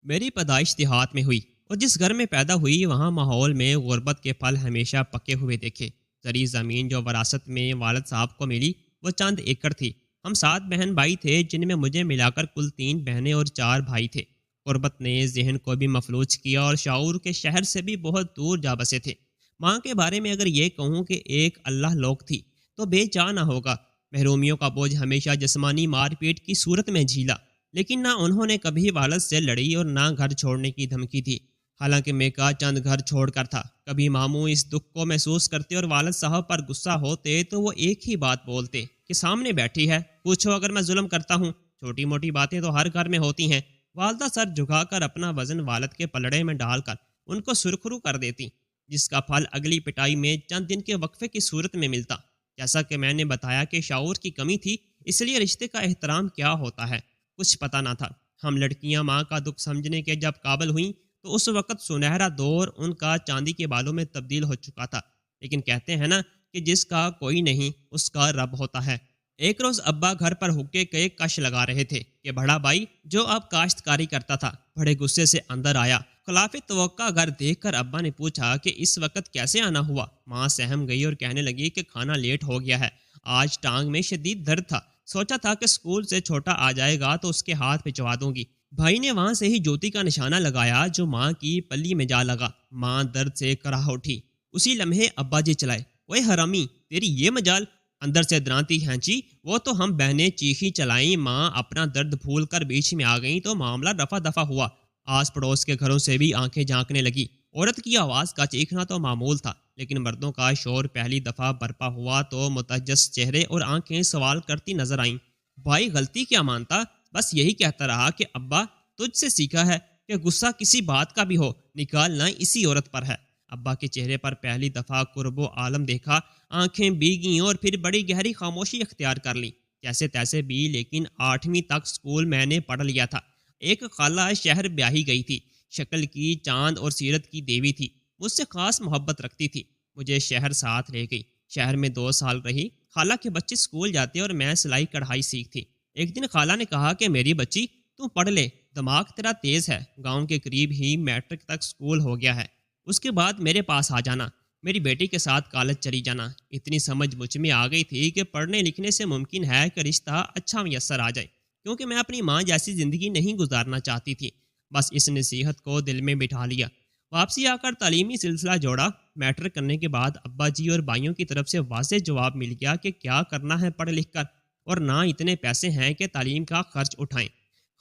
میری پیدائش دیہات میں ہوئی اور جس گھر میں پیدا ہوئی وہاں ماحول میں غربت کے پھل ہمیشہ پکے ہوئے دیکھے۔ زرعی زمین جو وراثت میں والد صاحب کو ملی وہ چند ایکڑ تھی۔ ہم 7 بہن بھائی تھے جن میں مجھے ملا کر کل 3 بہنیں اور 4 بھائی تھے۔ غربت نے ذہن کو بھی مفلوج کیا اور شعور کے شہر سے بھی بہت دور جا بسے تھے۔ ماں کے بارے میں اگر یہ کہوں کہ ایک اللہ لوک تھی تو بے جا نہ ہوگا۔ محرومیوں کا بوجھ ہمیشہ جسمانی مار پیٹ کی صورت میں جھیلا، لیکن نہ انہوں نے کبھی والد سے لڑی اور نہ گھر چھوڑنے کی دھمکی دی۔ حالانکہ میکا چند گھر چھوڑ کر تھا، کبھی ماموں اس دکھ کو محسوس کرتے اور والد صاحب پر غصہ ہوتے تو وہ ایک ہی بات بولتے کہ سامنے بیٹھی ہے، پوچھو اگر میں ظلم کرتا ہوں۔ چھوٹی موٹی باتیں تو ہر گھر میں ہوتی ہیں۔ والدہ سر جھکا کر اپنا وزن والد کے پلڑے میں ڈال کر ان کو سرخرو کر دیتی، جس کا پھل اگلی پٹائی میں چند دن کے وقفے کی صورت میں ملتا۔ جیسا کہ میں نے بتایا کہ شعور کی کمی تھی، اس لیے رشتے کا احترام کیا ہوتا ہے کچھ پتہ نہ تھا۔ ہم لڑکیاں ماں کا دکھ سمجھنے کے جب قابل ہوئیں تو اس وقت سنہرا دور ان کا چاندی کے بالوں میں تبدیل ہو چکا تھا۔ لیکن کہتے ہیں نا کہ جس کا کوئی نہیں اس کا رب ہوتا ہے۔ ایک روز ابا گھر پر حقے کے کش لگا رہے تھے کہ بڑا بھائی جو اب کاشتکاری کرتا تھا بڑے غصے سے اندر آیا۔ خلاف توقع گھر دیکھ کر ابا نے پوچھا کہ اس وقت کیسے آنا ہوا۔ ماں سہم گئی اور کہنے لگی کہ کھانا لیٹ ہو گیا ہے، آج ٹانگ میں شدید درد تھا، سوچا تھا کہ اسکول سے چھوٹا آ جائے گا تو اس کے ہاتھ پھنچوا دوں گی۔ بھائی نے وہاں سے ہی جوتی کا نشانہ لگایا جو ماں کی پلی میں جا لگا۔ ماں درد سے کراہ اٹھی۔ اسی لمحے ابا جی چلائے، اوے حرامی تیری یہ مجال! اندر سے درانتی ہینچی وہ تو ہم بہنیں چیخی چلائیں۔ ماں اپنا درد پھول کر بیچ میں آ گئیں تو معاملہ رفع دفع ہوا۔ آس پڑوس کے گھروں سے بھی آنکھیں جھانکنے لگی۔ عورت کی آواز کا چیخنا تو معمول تھا، لیکن مردوں کا شور پہلی دفعہ برپا ہوا تو متجس چہرے اور آنکھیں سوال کرتی نظر آئیں۔ بھائی غلطی کیا مانتا، بس یہی کہتا رہا کہ ابا تجھ سے سیکھا ہے کہ غصہ کسی بات کا بھی ہو نکالنا اسی عورت پر ہے۔ ابا کے چہرے پر پہلی دفعہ قرب و عالم دیکھا، آنکھیں بھیگیں اور پھر بڑی گہری خاموشی اختیار کر لی۔ جیسے تیسے بھی، لیکن 8ویں تک سکول میں نے پڑھ لیا تھا۔ ایک خالہ شہر بیاہی گئی تھی، شکل کی چاند اور سیرت کی دیوی تھی، مجھ سے خاص محبت رکھتی تھی۔ مجھے شہر ساتھ لے گئی، شہر میں 2 سال رہی۔ خالہ کے بچے سکول جاتے اور میں سلائی کڑھائی سیکھتی۔ ایک دن خالہ نے کہا کہ میری بچی تو پڑھ لے، دماغ تیرا تیز ہے، گاؤں کے قریب ہی میٹرک تک سکول ہو گیا ہے، اس کے بعد میرے پاس آ جانا، میری بیٹی کے ساتھ کالج چلی جانا۔ اتنی سمجھ مجھ میں آ گئی تھی کہ پڑھنے لکھنے سے ممکن ہے کہ رشتہ اچھا میسر آ جائے، کیونکہ میں اپنی ماں جیسی زندگی نہیں گزارنا چاہتی تھی۔ بس اس نصیحت کو دل میں بٹھا لیا۔ واپسی آ کر تعلیمی سلسلہ جوڑا۔ میٹرک کرنے کے بعد ابا جی اور بھائیوں کی طرف سے واضح جواب مل گیا کہ کیا کرنا ہے پڑھ لکھ کر، اور نہ اتنے پیسے ہیں کہ تعلیم کا خرچ اٹھائیں۔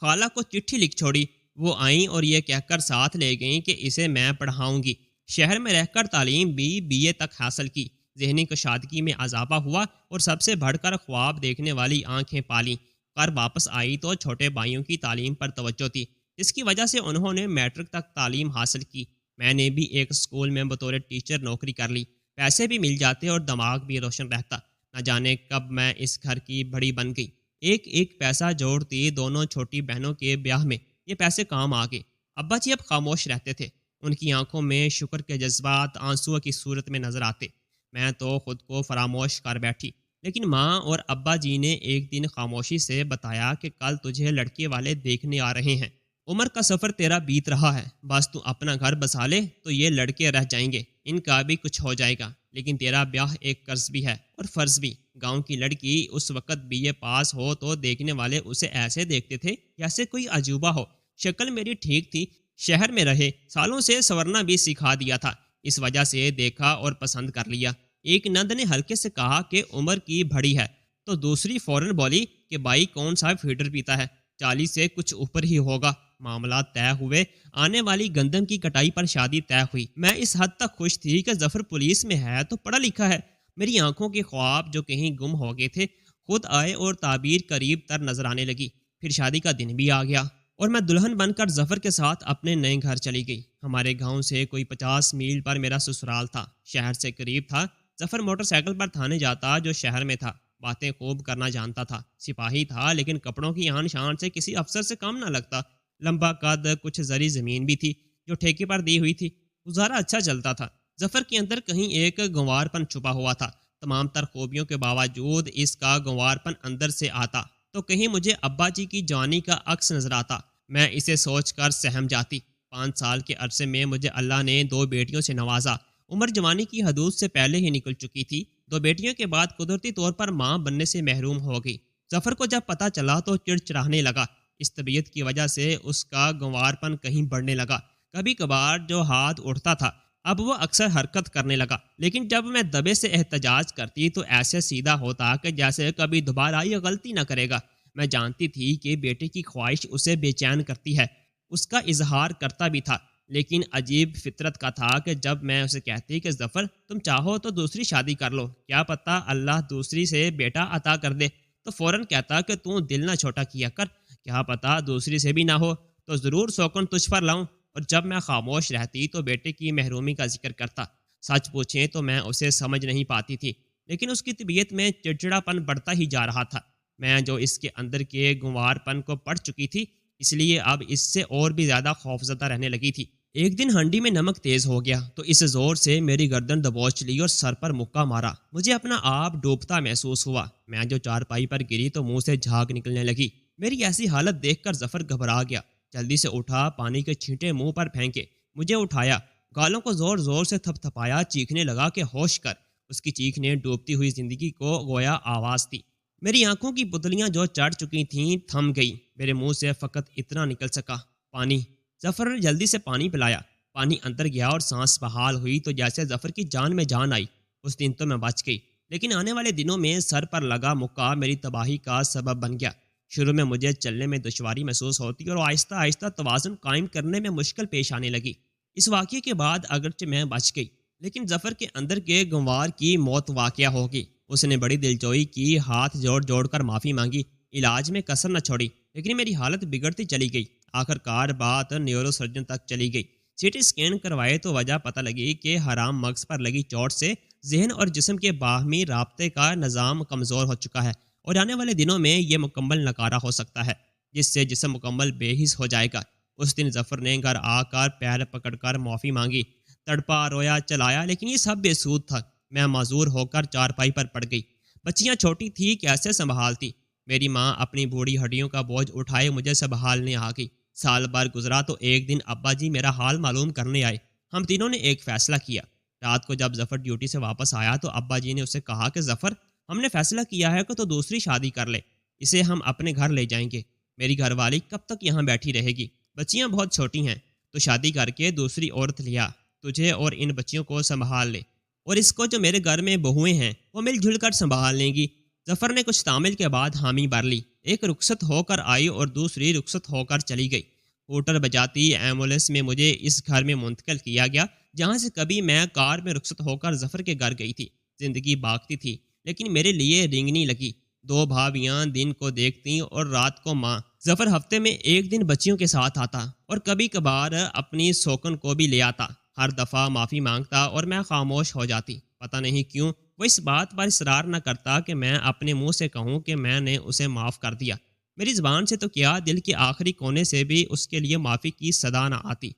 خالہ کو چٹھی لکھ چھوڑی، وہ آئیں اور یہ کہہ کر ساتھ لے گئیں کہ اسے میں پڑھاؤں گی۔ شہر میں رہ کر تعلیم بھی BA تک حاصل کی۔ ذہنی کشادگی میں اضافہ ہوا اور سب سے بڑھ کر خواب دیکھنے والی آنکھیں پالیں۔ گھر واپس آئی تو چھوٹے بھائیوں کی تعلیم پر توجہ تھی، جس کی وجہ سے انہوں نے میٹرک تک تعلیم حاصل کی۔ میں نے بھی ایک اسکول میں بطور ٹیچر نوکری کر لی، پیسے بھی مل جاتے اور دماغ بھی روشن رہتا۔ نہ جانے کب میں اس گھر کی بڑی بن گئی۔ ایک ایک پیسہ جوڑتی دونوں چھوٹی بہنوں کے بیاہ میں یہ پیسے کام آ گئے۔ ابا جی اب خاموش رہتے تھے، ان کی آنکھوں میں شکر کے جذبات آنسوؤں کی صورت میں نظر آتے۔ میں تو خود کو فراموش کر بیٹھی، لیکن ماں اور ابا جی نے ایک دن خاموشی سے بتایا کہ کل تجھے لڑکے والے دیکھنے آ رہے ہیں۔ عمر کا سفر تیرا بیت رہا ہے، بس تو اپنا گھر بسا لے تو یہ لڑکے رہ جائیں گے، ان کا بھی کچھ ہو جائے گا۔ لیکن تیرا بیاہ ایک قرض بھی ہے اور فرض بھی۔ گاؤں کی لڑکی اس وقت BA پاس ہو تو دیکھنے والے اسے ایسے دیکھتے تھے جیسے کوئی عجوبہ ہو۔ شکل میری ٹھیک تھی، شہر میں رہے، سالوں سے سنورنا بھی سکھا دیا تھا، اس وجہ سے دیکھا اور پسند کر لیا۔ ایک نند نے ہلکے سے کہا کہ عمر کی بڑی ہے، تو دوسری فوراً بولی کہ بھائی کون سا فیڈر پیتا ہے، 40 سے کچھ اوپر ہی ہوگا۔ معاملات طے ہوئے، آنے والی گندم کی کٹائی پر شادی طے ہوئی۔ میں اس حد تک خوش تھی کہ ظفر پولیس میں ہے تو پڑھا لکھا ہے۔ میری آنکھوں کے خواب جو کہیں گم ہو گئے تھے خود آئے اور تعبیر قریب تر نظر آنے لگی۔ پھر شادی کا دن بھی آ گیا اور میں دلہن بن کر ظفر کے ساتھ اپنے نئے گھر چلی گئی۔ ہمارے گاؤں سے کوئی 50 میل پر میرا سسرال تھا، شہر سے قریب تھا۔ ظفر موٹر سائیکل پر تھانے جاتا جو شہر میں تھا، باتیں خوب کرنا جانتا تھا، سپاہی تھا لیکن کپڑوں کی آن شان سے کسی افسر سے کم نہ لگتا۔ لمبا قد، کچھ زرعی زمین بھی تھی جو ٹھیکے پر دی ہوئی تھی، گزارا اچھا چلتا تھا۔ ظفر کے اندر کہیں ایک گنوار پن چھپا ہوا تھا، تمام تر خوبیوں کے باوجود اس کا گنوار پن اندر سے آتا تو کہیں مجھے ابا جی کی جوانی کا عکس نظر آتا۔ میں اسے سوچ کر سہم جاتی۔ 5 سال کے عرصے میں مجھے اللہ نے 2 بیٹیوں سے نوازا۔ عمر جوانی کی حدود سے پہلے ہی نکل چکی تھی۔ 2 بیٹیوں کے بعد قدرتی طور پر ماں بننے سے محروم ہو گئی۔ ظفر کو جب پتہ چلا تو چڑچڑانے لگا۔ اس طبیعت کی وجہ سے اس کا گنوار پن کہیں بڑھنے لگا۔ کبھی کبھار جو ہاتھ اٹھتا تھا اب وہ اکثر حرکت کرنے لگا، لیکن جب میں دبے سے احتجاج کرتی تو ایسے سیدھا ہوتا کہ جیسے کبھی دوبارہ یہ غلطی نہ کرے گا۔ میں جانتی تھی کہ بیٹے کی خواہش اسے بے چین کرتی ہے، اس کا اظہار کرتا بھی تھا، لیکن عجیب فطرت کا تھا کہ جب میں اسے کہتی کہ ظفر تم چاہو تو دوسری شادی کر لو، کیا پتہ اللہ دوسری سے بیٹا عطا کر دے، تو فوراً کہتا کہ تو دل نہ چھوٹا کیا کر، کیا پتہ دوسری سے بھی نہ ہو تو ضرور سوکن تجھ پر لاؤں۔ اور جب میں خاموش رہتی تو بیٹے کی محرومی کا ذکر کرتا۔ سچ پوچھیں تو میں اسے سمجھ نہیں پاتی تھی، لیکن اس کی طبیعت میں چڑچڑا پن بڑھتا ہی جا رہا تھا۔ میں جو اس کے اندر کے گنوار پن کو پڑھ چکی تھی، اس لیے اب اس سے اور بھی زیادہ خوفزدہ رہنے لگی تھی۔ ایک دن ہنڈی میں نمک تیز ہو گیا تو اس زور سے میری گردن دبوچ لی اور سر پر مکہ مارا۔ مجھے اپنا آپ ڈوبتا محسوس ہوا۔ میں جو چارپائی پر گری تو منہ سے جھاگ نکلنے لگی۔ میری ایسی حالت دیکھ کر ظفر گھبرا گیا، جلدی سے اٹھا، پانی کے چھینٹے منہ پر پھینکے، مجھے اٹھایا، گالوں کو زور زور سے تھپ تھپایا، چیخنے لگا کہ ہوش کر۔ اس کی چیخ نے ڈوبتی ہوئی زندگی کو گویا آواز دی۔ میری آنکھوں کی پتلیاں جو چڑھ چکی تھیں تھم گئی۔ میرے منہ سے فقط اتنا نکل سکا، پانی۔ ظفر نے جلدی سے پانی پلایا۔ پانی اندر گیا اور سانس بحال ہوئی تو جیسے ظفر کی جان میں جان آئی۔ اس دن تو میں بچ گئی، لیکن آنے والے دنوں میں سر پر لگا مکہ میری تباہی کا سبب بن گیا۔ شروع میں مجھے چلنے میں دشواری محسوس ہوتی اور آہستہ آہستہ توازن قائم کرنے میں مشکل پیش آنے لگی۔ اس واقعے کے بعد اگرچہ میں بچ گئی، لیکن ظفر کے اندر کے گنوار کی موت واقعہ ہوگی۔ اس نے بڑی دلجوئی کی، ہاتھ جوڑ جوڑ کر معافی مانگی، علاج میں کسر نہ چھوڑی، لیکن میری حالت بگڑتی چلی گئی۔ آخر کار بات نیورو سرجن تک چلی گئی۔ سی ٹی اسکین کروائے تو وجہ پتہ لگی کہ حرام مغز پر لگی چوٹ سے ذہن اور جسم کے باہمی رابطے کا نظام کمزور ہو چکا ہے، اور آنے والے دنوں میں یہ مکمل ناکارہ ہو سکتا ہے، جس سے جسم مکمل بے حس ہو جائے گا۔ اس دن ظفر نے گھر آ کر پیر پکڑ کر معافی مانگی، تڑپا، رویا، چلایا، لیکن یہ سب بے سود تھا۔ میں معذور ہو کر چارپائی پر پڑ گئی۔ بچیاں چھوٹی تھی، کیسے سنبھالتی؟ میری ماں اپنی بوڑھی ہڈیوں کا بوجھ اٹھائے مجھے سنبھالنے آ گئی۔ سال بھر گزرا تو ایک دن ابا جی میرا حال معلوم کرنے آئے۔ ہم تینوں نے ایک فیصلہ کیا۔ رات کو جب ظفر ڈیوٹی سے واپس آیا تو ابا جی نے اسے کہا کہ ظفر، ہم نے فیصلہ کیا ہے کہ تو دوسری شادی کر لے، اسے ہم اپنے گھر لے جائیں گے۔ میری گھر والی کب تک یہاں بیٹھی رہے گی؟ بچیاں بہت چھوٹی ہیں، تو شادی کر کے دوسری عورت لیا، تجھے اور ان بچیوں کو سنبھال لے، اور اس کو جو میرے گھر میں بہویں ہیں وہ مل جل کر سنبھال لیں گی۔ ظفر نے کچھ تعمیل کے بعد حامی بھر لی۔ ایک رخصت ہو کر آئی اور دوسری رخصت ہو کر چلی گئی۔ ہوٹل بجاتی ایمبولینس میں مجھے اس گھر میں منتقل کیا گیا جہاں سے کبھی میں کار میں رخصت ہو کر ظفر کے گھر گئی تھی۔ زندگی باقتی تھی، لیکن میرے لیے رنگنی لگی۔ 2 بھابیاں دن کو دیکھتی اور رات کو ماں۔ ظفر ہفتے میں ایک دن بچیوں کے ساتھ آتا اور کبھی کبھار اپنی سوکن کو بھی لے آتا۔ ہر دفعہ معافی مانگتا اور میں خاموش ہو جاتی۔ پتہ نہیں کیوں وہ اس بات پر اصرار نہ کرتا کہ میں اپنے منہ سے کہوں کہ میں نے اسے معاف کر دیا۔ میری زبان سے تو کیا، دل کے آخری کونے سے بھی اس کے لیے معافی کی صدا نہ آتی۔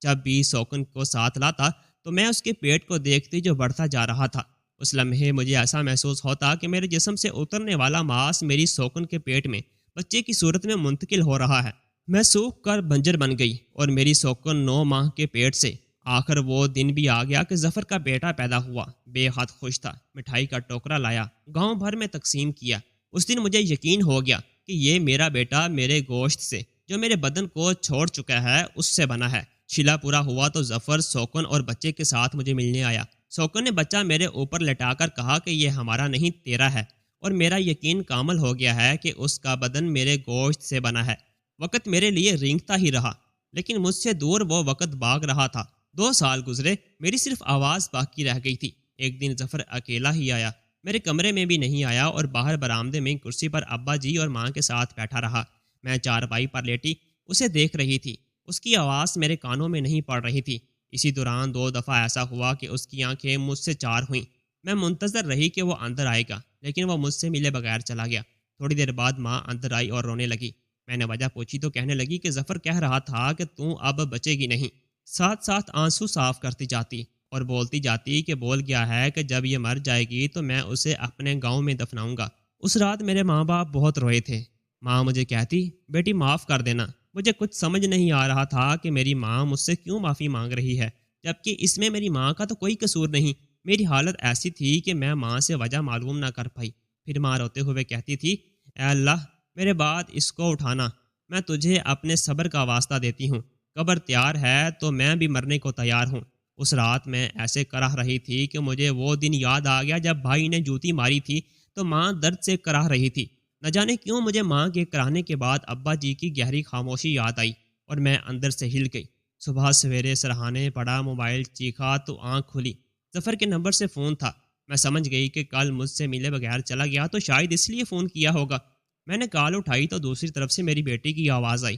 جب بھی سوکن کو ساتھ لاتا تو میں اس کے پیٹ کو دیکھتی جو بڑھتا جا رہا تھا۔ اس لمحے مجھے ایسا محسوس ہوتا کہ میرے جسم سے اترنے والا ماس میری سوکن کے پیٹ میں بچے کی صورت میں منتقل ہو رہا ہے۔ میں سوکھ کر بنجر بن گئی اور میری سوکن 9 ماہ کے پیٹ سے۔ آخر وہ دن بھی آ گیا کہ ظفر کا بیٹا پیدا ہوا۔ بے حد خوش تھا۔ مٹھائی کا ٹوکرا لایا، گاؤں بھر میں تقسیم کیا۔ اس دن مجھے یقین ہو گیا کہ یہ میرا بیٹا میرے گوشت سے، جو میرے بدن کو چھوڑ چکا ہے، اس سے بنا ہے۔ شیلا پورا ہوا تو ظفر سوکن اور بچے کے ساتھ مجھے ملنے آیا۔ سوکن نے بچہ میرے اوپر لٹا کر کہا کہ یہ ہمارا نہیں تیرا ہے، اور میرا یقین کامل ہو گیا ہے کہ اس کا بدن میرے گوشت سے بنا ہے۔ وقت میرے لیے رینگتا ہی رہا، لیکن مجھ سے دور وہ وقت بھاگ رہا تھا۔ 2 سال گزرے، میری صرف آواز باقی رہ گئی تھی۔ ایک دن ظفر اکیلا ہی آیا، میرے کمرے میں بھی نہیں آیا، اور باہر برآمدے میں کرسی پر ابا جی اور ماں کے ساتھ بیٹھا رہا۔ میں چارپائی پر لیٹی اسے دیکھ رہی تھی۔ اس کی آواز میرے کانوں میں نہیں پڑ رہی تھی۔ اسی دوران 2 دفعہ ایسا ہوا کہ اس کی آنکھیں مجھ سے چار ہوئیں۔ میں منتظر رہی کہ وہ اندر آئے گا، لیکن وہ مجھ سے ملے بغیر چلا گیا۔ تھوڑی دیر بعد ماں اندر آئی اور رونے لگی۔ میں نے وجہ پوچھی تو کہنے لگی کہ ظفر کہہ رہا تھا کہ تو اب بچے گی نہیں۔ ساتھ ساتھ آنسو صاف کرتی جاتی اور بولتی جاتی کہ بول گیا ہے کہ جب یہ مر جائے گی تو میں اسے اپنے گاؤں میں دفناؤں گا۔ اس رات میرے ماں باپ بہت روئے تھے۔ ماں مجھے کہتی، بیٹی معاف کر دینا، مجھے کچھ سمجھ نہیں آ رہا تھا کہ میری ماں مجھ سے کیوں معافی مانگ رہی ہے، جبکہ اس میں میری ماں کا تو کوئی قصور نہیں۔ میری حالت ایسی تھی کہ میں ماں سے وجہ معلوم نہ کر پائی۔ پھر ماں روتے ہوئے کہتی تھی، اے اللہ، میرے بعد اس کو اٹھانا، میں تجھے اپنے صبر کا واسطہ دیتی ہوں، قبر تیار ہے تو میں بھی مرنے کو تیار ہوں۔ اس رات میں ایسے کرہ رہی تھی کہ مجھے وہ دن یاد آ گیا جب بھائی نے جوتی ماری تھی تو ماں درد سے کرہ رہی تھی۔ نہ جانے کیوں مجھے ماں کے کرانے کے بعد ابا جی کی گہری خاموشی یاد آئی اور میں اندر سے ہل گئی۔ صبح سویرے سرہانے پڑا، موبائل چیخا تو آنکھ کھلی۔ ظفر کے نمبر سے فون تھا۔ میں سمجھ گئی کہ کل مجھ سے ملے بغیر چلا گیا تو شاید اس لیے فون کیا ہوگا۔ میں نے کال اٹھائی تو دوسری طرف سے میری بیٹی کی آواز آئی،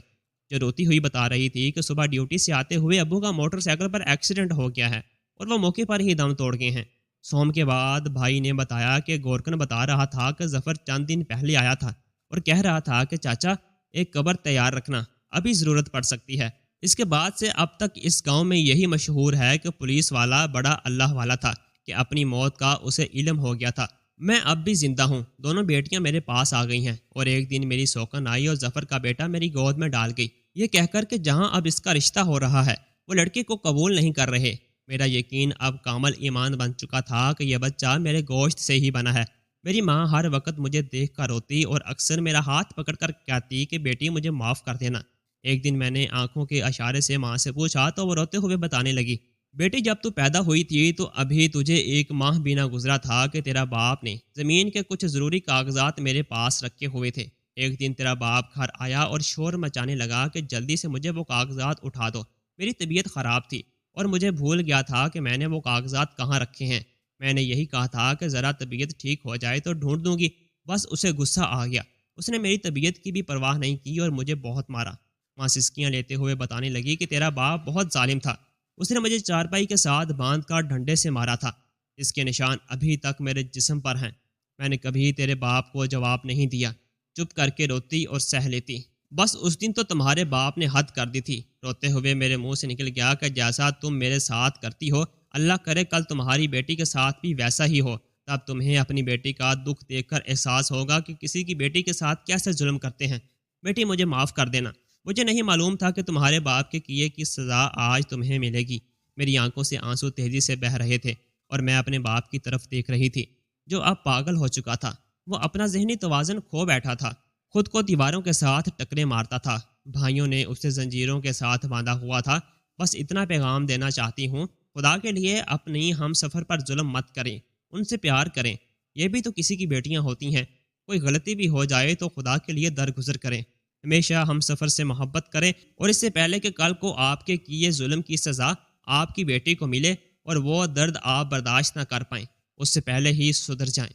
جو روتی ہوئی بتا رہی تھی کہ صبح ڈیوٹی سے آتے ہوئے ابو کا موٹر سائیکل پر ایکسیڈنٹ ہو گیا ہے اور وہ موقع پر ہی دم توڑ گئے ہیں۔ سوم کے بعد بھائی نے بتایا کہ گورکن بتا رہا تھا کہ ظفر چند دن پہلے آیا تھا اور کہہ رہا تھا کہ چاچا ایک قبر تیار رکھنا، ابھی ضرورت پڑ سکتی ہے۔ اس کے بعد سے اب تک اس گاؤں میں یہی مشہور ہے کہ پولیس والا بڑا اللہ والا تھا کہ اپنی موت کا اسے علم ہو گیا تھا۔ میں اب بھی زندہ ہوں۔ دونوں بیٹیاں میرے پاس آ گئی ہیں اور ایک دن میری سوکن آئی اور ظفر کا بیٹا میری گود میں ڈال گئی، یہ کہہ کر کہ جہاں اب اس کا رشتہ ہو رہا ہے وہ لڑکے کو قبول نہیں کر رہے۔ میرا یقین اب کامل ایمان بن چکا تھا کہ یہ بچہ میرے گوشت سے ہی بنا ہے۔ میری ماں ہر وقت مجھے دیکھ کر روتی اور اکثر میرا ہاتھ پکڑ کر کہتی کہ بیٹی مجھے معاف کر دینا۔ ایک دن میں نے آنکھوں کے اشارے سے ماں سے پوچھا تو وہ روتے ہوئے بتانے لگی، بیٹی جب تو پیدا ہوئی تھی تو ابھی تجھے ایک ماہ بھی نہ گزرا تھا کہ تیرا باپ نے زمین کے کچھ ضروری کاغذات میرے پاس رکھے ہوئے تھے۔ ایک دن تیرا باپ گھر آیا اور شور مچانے لگا کہ جلدی سے مجھے وہ کاغذات اٹھا دو۔ میری طبیعت خراب تھی اور مجھے بھول گیا تھا کہ میں نے وہ کاغذات کہاں رکھے ہیں۔ میں نے یہی کہا تھا کہ ذرا طبیعت ٹھیک ہو جائے تو ڈھونڈ دوں گی، بس اسے غصہ آ گیا۔ اس نے میری طبیعت کی بھی پرواہ نہیں کی اور مجھے بہت مارا۔ ماں سسکیاں لیتے ہوئے بتانے لگی کہ تیرا باپ بہت ظالم تھا، اس نے مجھے چارپائی کے ساتھ باندھ کر ڈنڈے سے مارا تھا، اس کے نشان ابھی تک میرے جسم پر ہیں۔ میں نے کبھی تیرے باپ کو جواب نہیں دیا، چپ کر کے روتی اور سہ لیتی۔ بس اس دن تو تمہارے باپ نے حد کر دی تھی۔ روتے ہوئے میرے منہ سے نکل گیا کہ جیسا تم میرے ساتھ کرتی ہو، اللہ کرے کل تمہاری بیٹی کے ساتھ بھی ویسا ہی ہو، تب تمہیں اپنی بیٹی کا دکھ دیکھ کر احساس ہوگا کہ کسی کی بیٹی کے ساتھ کیسے ظلم کرتے ہیں۔ بیٹی مجھے معاف کر دینا، مجھے نہیں معلوم تھا کہ تمہارے باپ کے کیے کی سزا آج تمہیں ملے گی۔ میری آنکھوں سے آنسو تیزی سے بہہ رہے تھے اور میں اپنے باپ کی طرف دیکھ رہی تھی جو اب پاگل ہو چکا تھا۔ وہ اپنا ذہنی توازن کھو بیٹھا تھا، خود کو دیواروں کے ساتھ ٹکرے مارتا تھا۔ بھائیوں نے اسے زنجیروں کے ساتھ باندھا ہوا تھا۔ بس اتنا پیغام دینا چاہتی ہوں، خدا کے لیے اپنی ہم سفر پر ظلم مت کریں، ان سے پیار کریں، یہ بھی تو کسی کی بیٹیاں ہوتی ہیں۔ کوئی غلطی بھی ہو جائے تو خدا کے لیے درگزر کریں، ہمیشہ ہم سفر سے محبت کریں، اور اس سے پہلے کہ کل کو آپ کے کیے ظلم کی سزا آپ کی بیٹی کو ملے اور وہ درد آپ برداشت نہ کر پائیں، اس سے پہلے ہی سدھر جائیں۔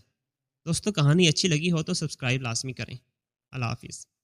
دوستو، کہانی اچھی لگی ہو تو سبسکرائب لازمی کریں۔ اللہ حافظ۔